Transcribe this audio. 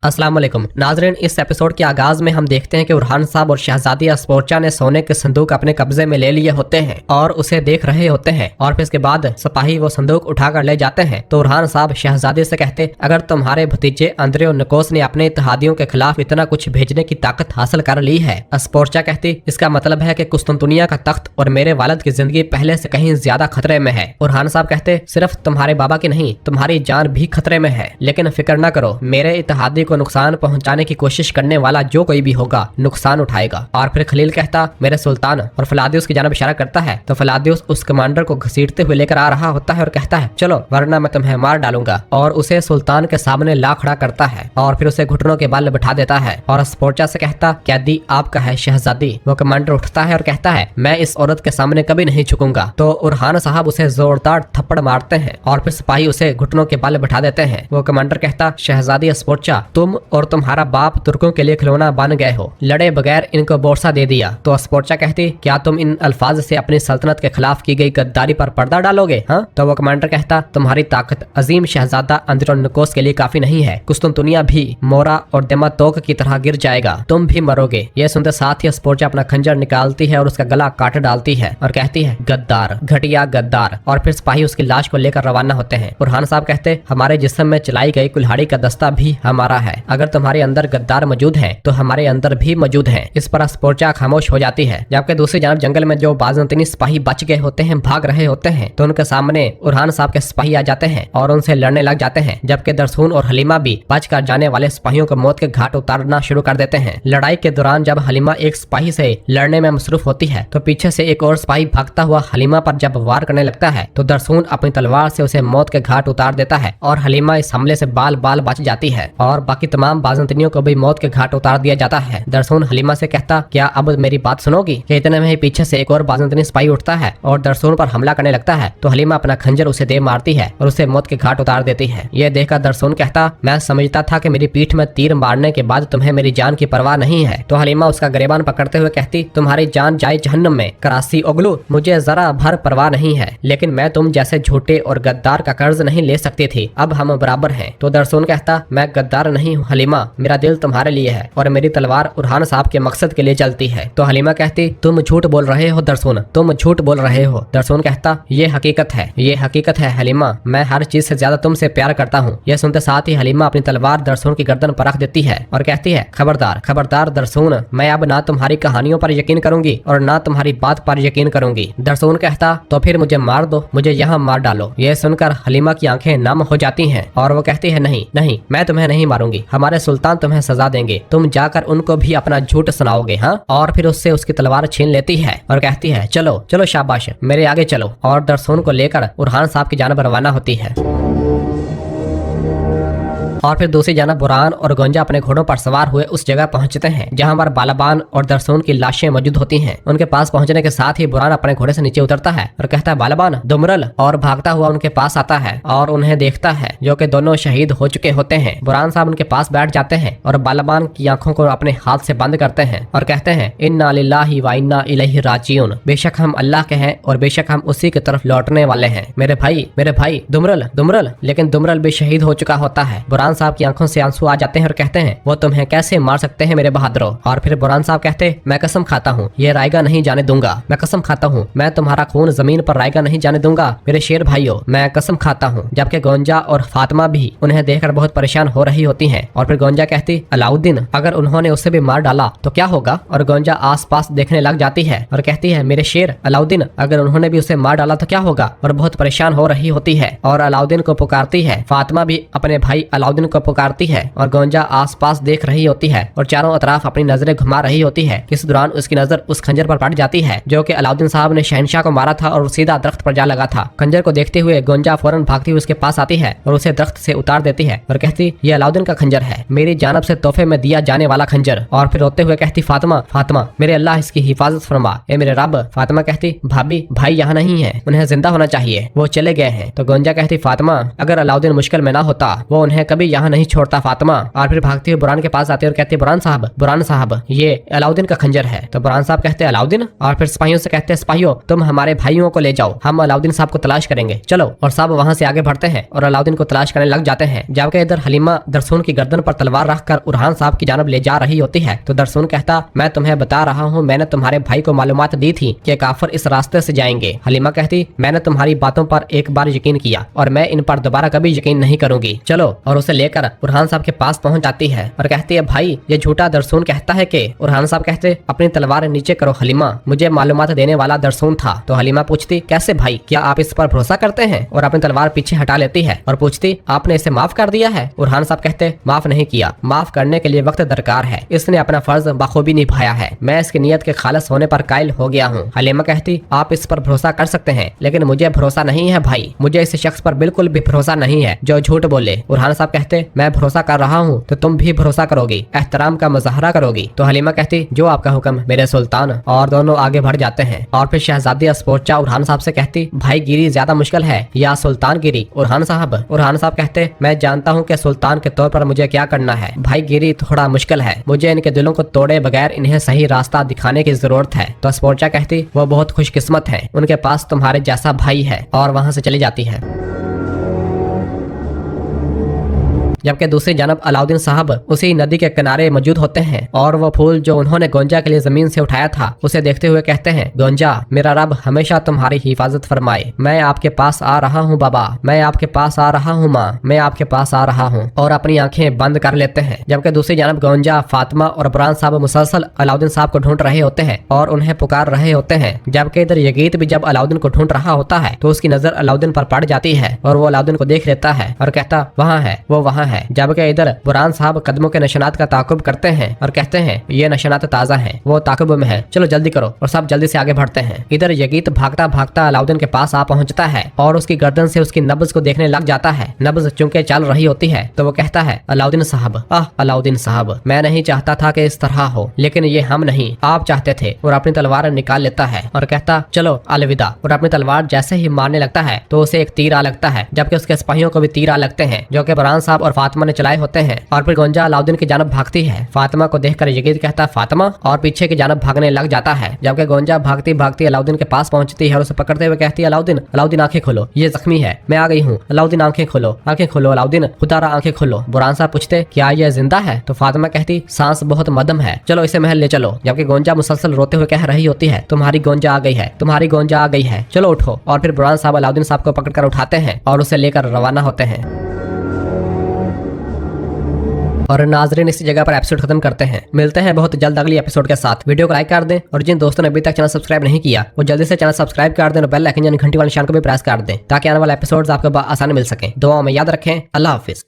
अस्सलाम वालेकुम नाज़रीन, इस एपिसोड के आगाज में हम देखते हैं कि उरहान साहब और शहजादी अस्पोर्चा ने सोने के संदूक अपने कब्जे में ले लिए होते हैं और उसे देख रहे होते हैं। और फिर इसके बाद सिपाही वो संदूक उठाकर ले जाते हैं तो उरहान साहब शहजादी से कहते, अगर तुम्हारे भतीजे अंद्रे और नकोस ने अपने इत्तेहादियों के खिलाफ इतना कुछ भेजने की ताकत हासिल कर ली है। अस्पोर्चा कहती, इसका मतलब है कि कुस्तुनतुनिया का तख्त और मेरे वालिद की जिंदगी पहले से कहीं ज्यादा खतरे में है। उरहान साहब कहते, सिर्फ तुम्हारे बाबा की नहीं, तुम्हारी जान भी खतरे में है, लेकिन फिक्र न करो, मेरे इत्तेहादी को नुकसान पहुंचाने की कोशिश करने वाला जो कोई भी होगा नुकसान उठाएगा। और फिर खलील कहता, मेरे सुल्तान, और फलादियुस की जानब इशारा करता है तो फलादियुस उस कमांडर को घसीटते हुए लेकर आ रहा होता है और कहता है, चलो वरना मैं तुम्हें मार डालूंगा। और उसे सुल्तान के सामने ला खड़ा करता है और फिर उसे घुटनों के बल बिठा देता है और अस्पोर्चा से कहता, कैदी आपका है शहजादी। वो कमांडर उठता है और कहता है, मैं इस औरत के सामने कभी नहीं झुकूंगा। तो उरहान साहब उसे जोरदार थप्पड़ मारते हैं और फिर सिपाही उसे घुटनों के बल बिठा देते हैं। वो कमांडर कहता, शहजादी अस्पोर्चा, तुम और तुम्हारा बाप तुर्कों के लिए खिलौना बन गए हो, लड़े बगैर इनको बोरसा दे दिया। तो अस्पोर्चा कहती, क्या तुम इन अल्फाज से अपनी सल्तनत के खिलाफ की गई गद्दारी पर पर्दा डालोगे? हाँ? तो वो कमांडर कहता, तुम्हारी ताकत अजीम शहजादा अंद्रोनिकोस के लिए काफी नहीं है, कुस्तुनतुनिया भी मोरा और देमातोक की तरह गिर जाएगा, तुम भी मरोगे। ये सुनते साथ ही अस्पोर्चा अपना खंजर निकालती है और उसका गला काट डालती है और कहती है, गद्दार, घटिया गद्दार। और फिर सिपाही उसकी लाश को लेकर रवाना होते हैं। उरहान साहब कहते, हमारे जिस्म में चलाई गई कुल्हाड़ी का दस्ता भी हमारा है, अगर तुम्हारे अंदर गद्दार मौजूद है तो हमारे अंदर भी मौजूद है। इस पर अस्पोर्चा खामोश हो जाती है। जबकि दूसरी जानब जंगल में जो बाज़ंतीनी सिपाही बच गए होते हैं, भाग रहे होते हैं, तो उनके सामने उरहान साहब के सिपाही आ जाते हैं और उनसे लड़ने लग जाते हैं। जबकि दरसून और हलीमा भी बच कर जाने वाले सिपाहियों को मौत के घाट उतारना शुरू कर देते हैं। लड़ाई के दौरान जब हलीमा एक सिपाही से लड़ने में मसरूफ होती है तो पीछे से एक और सिपाही भागता हुआ हलीमा पर जब वार करने लगता है तो दरसून अपनी तलवार से उसे मौत के घाट उतार देता है और हलीमा इस हमले से बाल बाल बच जाती है और बाकी तमाम बाज़ंतीनियों को भी मौत के घाट उतार दिया जाता है। दरसून हलीमा से कहता, क्या अब मेरी बात सुनोगी? कि इतने में ही पीछे से एक और बाज़ंतीनी सिपाही उठता है और दरसून पर हमला करने लगता है तो हलीमा अपना खंजर उसे दे मारती है और उसे मौत के घाट उतार देती है। यह देखकर दरसून कहता, मैं समझता था कि मेरी पीठ में तीर मारने के बाद तुम्हें मेरी जान की परवाह नहीं है। तो हलीमा उसका गिरेबान पकड़ते हुए कहती, तुम्हारी जान जाए जहन्नम में, करासी ओगलू, मुझे जरा भर परवाह नहीं है, लेकिन मैं तुम जैसे झूठे और गद्दार का कर्ज नहीं ले सकती थी, अब हम बराबर हैं। तो दरसून कहता, मैं गद्दार नहीं हूँ हलीमा, मेरा दिल तुम्हारे लिए है और मेरी तलवार उरहान साहब के मकसद के लिए चलती है। तो हलीमा कहती, तुम झूठ बोल रहे हो दरसून, तुम झूठ बोल रहे हो। दरसून कहता, ये हकीकत है, ये हकीकत है हलीमा, मैं हर चीज से ज्यादा तुमसे प्यार करता हूँ। यह सुनते साथ ही हलीमा अपनी तलवार दरसून की गर्दन पर रख देती है और कहती है, खबरदार, खबरदार दरसून, मैं अब ना तुम्हारी कहानियों पर यकीन करूंगी और ना तुम्हारी बात पर यकीन करूंगी। दरसून कहता, तो फिर मुझे मार दो, मुझे यहाँ मार डालो। यह सुनकर हलीमा की आंखें नम हो जाती हैं और वो कहती है, नहीं नहीं, मैं तुम्हें नहीं मारूंगी, हमारे सुल्तान तुम्हें सजा देंगे, तुम जाकर उनको भी अपना झूठ सुनाओगे। हाँ? और फिर उससे उसकी तलवार छीन लेती है और कहती है, चलो चलो शाबाश, मेरे आगे चलो। और दरसून को लेकर उरहान साहब की जानब रवाना होती है। और फिर दूसरी जानब बुरहान और गोंजा अपने घोड़ों पर सवार हुए उस जगह पहुंचते हैं जहां पर बालाबान और दरसून की लाशें मौजूद होती हैं। उनके पास पहुंचने के साथ ही बुरहान अपने घोड़े से नीचे उतरता है और कहता है, बालाबान, दुमरल, और भागता हुआ उनके पास आता है और उन्हें देखता है जो कि दोनों शहीद हो चुके होते हैं। बुरहान साहब उनके पास बैठ जाते हैं और बालाबान की आंखों को अपने हाथ से बंद करते हैं और कहते हैं, इन्ना लिल्लाहि व इन्ना इलैहि राजिऊन, बेशक हम अल्लाह के हैं और बेशक हम उसी की तरफ लौटने वाले हैं। मेरे भाई दुमरल, दुमरल। लेकिन दुमरल भी शहीद हो चुका होता है। बुरहान साहब की आंखों से आंसू आ जाते हैं और कहते हैं, वो तुम्हें कैसे मार सकते हैं मेरे बहादुरों। और फिर बुरहान साहब कहते, मैं कसम खाता हूँ ये रायगा नहीं जाने दूंगा, मैं कसम खाता हूँ मैं तुम्हारा खून जमीन पर रायगा नहीं जाने दूंगा मेरे शेर भाइयों, मैं कसम खाता हूँ। जबकि गोंजा और फातिमा भी उन्हें देखकर बहुत परेशान हो रही होती हैं। और फिर गोंजा कहती, अलाउद्दीन, अगर उन्होंने उसे भी मार डाला तो क्या होगा? और गोंजा आस पास देखने लग जाती है और कहती है, मेरे शेर अलाउद्दीन, अगर उन्होंने भी उसे मार डाला तो क्या होगा? और बहुत परेशान हो रही होती है और अलाउद्दीन को पुकारती है। फातिमा भी अपने भाई अलाउद्दीन को पुकारती है और गोंजा आसपास देख रही होती है और चारों अतराफ अपनी नजरें घुमा रही होती है। इस दौरान उसकी नजर उस खंजर पर पड़ जाती है जो कि अलाउद्दीन साहब ने शहनशाह को मारा था और सीधा दरख्त पर जा लगा था। खंजर को देखते हुए गोंजा फौरन भागती हुई उसके पास आती है और उसे दरख्त से उतार देती है और कहती, ये अलाउद्दीन का खंजर है, मेरी जानब से तोहफे में दिया जाने वाला खंजर। और फिर रोते हुए कहती, फातिमा, फातिमा, मेरे अल्लाह इसकी हिफाजत फरमा, ए मेरे रब। फातिमा कहती, भाभी, भाई यहाँ नहीं है, उन्हें जिंदा होना चाहिए, वो चले गए हैं। तो गोंजा कहती, फातिमा, अगर अलाउद्दीन मुश्किल में ना होता वो उन्हें कभी कभी यहाँ नहीं छोड़ता फातिमा। और फिर भागती हुई बुरहान के पास आती है और कहती है बुरहान साहब ये अलाउद्दीन का खंजर है। तो बुरहान साहब कहते हैं अलाउद्दीन, और फिर सिपाहियों से कहते हैं सिपाहियों तुम हमारे भाइयों को ले जाओ, हम अलाउद्दीन साहब को तलाश करेंगे, चलो। और सब वहाँ से आगे बढ़ते हैं और अलाउद्दीन को तलाश करने लग जाते हैं। जबकि इधर हलीमा दरसून की गर्दन पर तलवार रखकर उरहान साहब की जानब ले जा रही होती है। तो दरसून कहता मैं तुम्हें बता रहा हूँ, मैंने तुम्हारे भाई को मालूमात दी थी कि काफिर इस रास्ते से जाएंगे। हलीमा कहती मैंने तुम्हारी बातों पर एक बार यकीन किया और मैं इन पर दोबारा कभी यकीन नहीं करूंगी, चलो। और उसे लेकर उरहान साहब के पास पहुंच जाती है और कहती है भाई ये झूठा दरसून कहता है कि। उरहान साहब कहते अपनी तलवार नीचे करो हलीमा, मुझे मालूमात देने वाला दरसून था। तो हलीमा पूछती कैसे भाई, क्या आप इस पर भरोसा करते हैं? और अपनी तलवार पीछे हटा लेती है और पूछती आपने इसे माफ कर दिया है? उरहान साहब कहते माफ नहीं किया, माफ करने के लिए वक्त दरकार है, इसने अपना फर्ज बखूबी निभाया है, मैं इसकी नीयत के खालिस होने पर कायल हो गया हूँ। हलीमा कहती आप इस पर भरोसा कर सकते हैं लेकिन मुझे भरोसा नहीं है भाई, मुझे इस शख्स पर बिल्कुल भी भरोसा नहीं है जो झूठ बोले। उरहान साहब कहते मैं भरोसा कर रहा हूँ तो तुम भी भरोसा करोगी, एहतराम का मुजाहरा करोगी। तो हलीमा कहती जो आपका हुक्म मेरे सुल्तान। और दोनों आगे बढ़ जाते हैं। और फिर शहजादी अस्पोर्चा उरहान साहब से कहती भाई गिरी ज्यादा मुश्किल है या सुल्तान गिरी? उरहान साहब कहते मैं जानता हूँ कि सुल्तान के तौर पर मुझे क्या करना है, भाई गिरी थोड़ा मुश्किल है, मुझे इनके दिलों को तोड़े बगैर इन्हें सही रास्ता दिखाने की जरूरत है। तो अस्पोर्चा कहती वो बहुत खुशकिस्मत है, उनके पास तुम्हारे जैसा भाई है। और वहाँ से चली जाती है। जबकि दूसरी जानब अलाउद्दीन साहब उसी नदी के किनारे मौजूद होते हैं और वो फूल जो उन्होंने गोंजा के लिए जमीन से उठाया था उसे देखते हुए कहते हैं गोंजा मेरा रब हमेशा तुम्हारी हिफाजत फरमाए, मैं आपके पास आ रहा हूँ बाबा, मैं आपके पास आ रहा हूँ माँ, मैं आपके पास आ रहा हूँ। और अपनी आंखें बंद कर लेते हैं। जबकि दूसरी जानब गोंजा, फातिमा और बुरहान साहब मुसलसल अलाउद्दीन साहब को ढूंढ रहे होते हैं और उन्हें पुकार रहे होते हैं। जबकि इधर यगीत भी जब अलाउद्दीन को ढूंढ रहा होता है तो उसकी नजर अलाउद्दीन पर पड़ जाती है और वो अलाउद्दीन को देख लेता है और कहता वहाँ है, वो वहाँ है। जबकि इधर बुरहान साहब कदमों के निशानात का ताकुब करते हैं और कहते हैं ये निशानात ताज़ा हैं, वो ताकुब में है, चलो जल्दी करो। और सब जल्दी से आगे बढ़ते हैं। इधर यगीत भागता भागता अलाउद्दीन के पास आ पहुंचता है और उसकी गर्दन से उसकी नब्ज को देखने लग जाता है। नब्ज चूंकि चल रही होती है तो वो कहता है अलाउद्दीन साहब मैं नहीं चाहता था कि इस तरह हो, लेकिन ये हम नहीं आप चाहते थे। और अपनी तलवार निकाल लेता है और कहता चलो अलविदा। और अपनी तलवार जैसे ही मारने लगता है तो उसे एक तीर आ लगता है, जबकि उसके सिपाहियों को भी तीर आ लगते हैं जो कि बुरहान साहब और फातिमा ने चलाए होते हैं। और फिर गोंजा अलाउद्दीन की जानब भागती है। फातिमा को देखकर यगीत कहता फातिमा, और पीछे की जानब भागने लग जाता है। जबकि गोंजा भागती भागती अलाउद्दीन के पास पहुंचती है और उसे पकड़ते हुए कहती है अलाउद्दीन आंखें खोलो, ये जख्मी है, मैं आ गई हूँ। अलाउद्दीन आंखें खोलो अलाउद्दीन, खुदारा आंखें खोलो। बुरहान साहब पूछते क्या ये जिंदा है? तो फातिमा कहती सांस बहुत मदम है, चलो इसे महल ले चलो। जबकि गोंजा मुसलसल रोते हुए कह रही होती है तुम्हारी गोंजा आ गई है, चलो उठो। और फिर बुरहान साहब अलाउद्दीन साहब को पकड़कर उठाते हैं और उसे लेकर रवाना होते हैं। और नाजरीन इसी जगह पर एपिसोड खत्म करते हैं। मिलते हैं बहुत जल्द अगली एपिसोड के साथ। वीडियो को लाइक कर दें और जिन दोस्तों ने अभी तक चैनल सब्सक्राइब नहीं किया वो जल्दी से चैनल सब्सक्राइब कर दें और बेल आइकन यानी घंटी वाले निशान को भी प्रेस कर दें ताकि आने वाले एपिसोड्स आपको आसानी मिल सके। दुआओं में याद रखें। अल्लाह हाफिज।